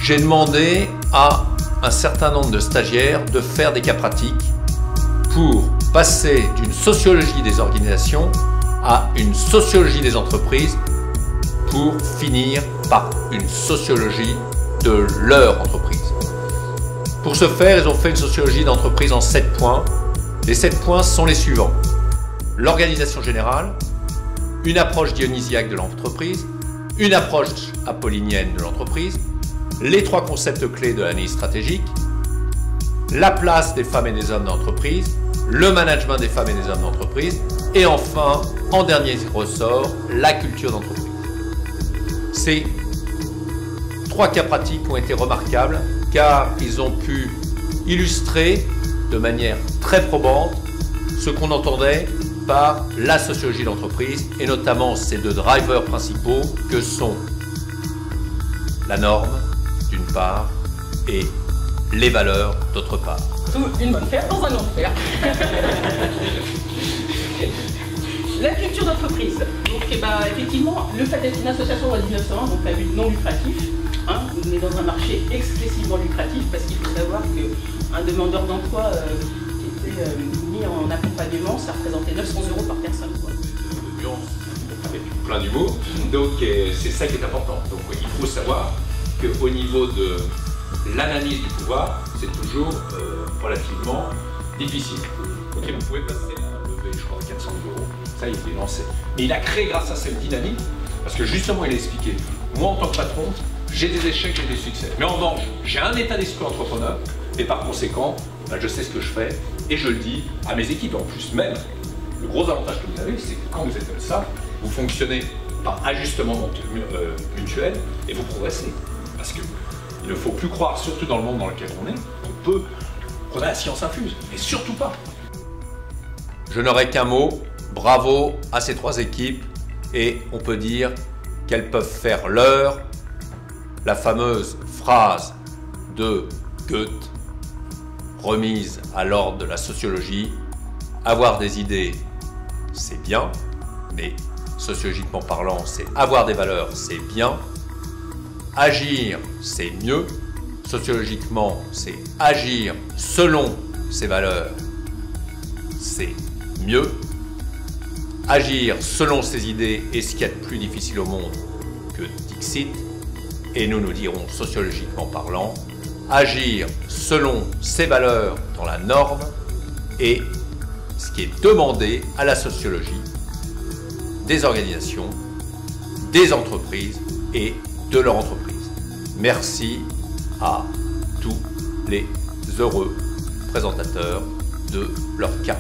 j'ai demandé à un certain nombre de stagiaires de faire des cas pratiques pour passer d'une sociologie des organisations à une sociologie des entreprises pour finir par une sociologie de leur entreprise. Pour ce faire, ils ont fait une sociologie d'entreprise en 7 points. Les 7 points sont les suivants. L'organisation générale, une approche dionysiaque de l'entreprise, une approche apollinienne de l'entreprise, les 3 concepts clés de l'analyse stratégique, la place des femmes et des hommes d'entreprise, le management des femmes et des hommes d'entreprise, et enfin, en dernier ressort, la culture d'entreprise. Ces 3 cas pratiques ont été remarquables car ils ont pu illustrer de manière très probante ce qu'on entendait par la sociologie d'entreprise et notamment ces 2 drivers principaux que sont la norme d'une part et les valeurs d'autre part. Une bonne fer dans un enfer. La culture d'entreprise. Donc effectivement, le fait d'être une association loi 1901, donc à but non lucratif, on est dans un marché excessivement lucratif parce qu'il faut savoir qu'un demandeur d'emploi qui était mis en accompagnement, ça représentait 900 € par personne. Avec plein d'humour, donc c'est ça qui est important. Donc il faut savoir qu'au niveau de l'analyse du pouvoir, c'est toujours relativement difficile. Ok, vous pouvez passer à un levé, je crois, de 400 €, ça il est lancé. Mais il a créé grâce à cette dynamique, parce que justement il a expliqué, moi en tant que patron, j'ai des échecs, j'ai des succès. Mais en revanche, j'ai un état d'esprit entrepreneur, et par conséquent, je sais ce que je fais, et je le dis à mes équipes. En plus même, le gros avantage que vous avez, c'est que quand vous êtes comme ça, vous fonctionnez par ajustement mutuel, et vous progressez. Parce que il ne faut plus croire, surtout dans le monde dans lequel on est, qu'on a la science infuse, mais surtout pas. Je n'aurai qu'un mot, bravo à ces 3 équipes, et on peut dire qu'elles peuvent faire leur, la fameuse phrase de Goethe, remise à l'ordre de la sociologie, avoir des idées, c'est bien, mais sociologiquement parlant, c'est avoir des valeurs, c'est bien. Agir, c'est mieux. Sociologiquement, c'est agir selon ses valeurs, c'est mieux. Agir selon ses idées est ce qu'il y a de plus difficile au monde que Dixit. Et nous nous dirons, sociologiquement parlant, agir selon ses valeurs dans la norme est ce qui est demandé à la sociologie des organisations, des entreprises et de leur entreprise. Merci à tous les heureux présentateurs de leur cas.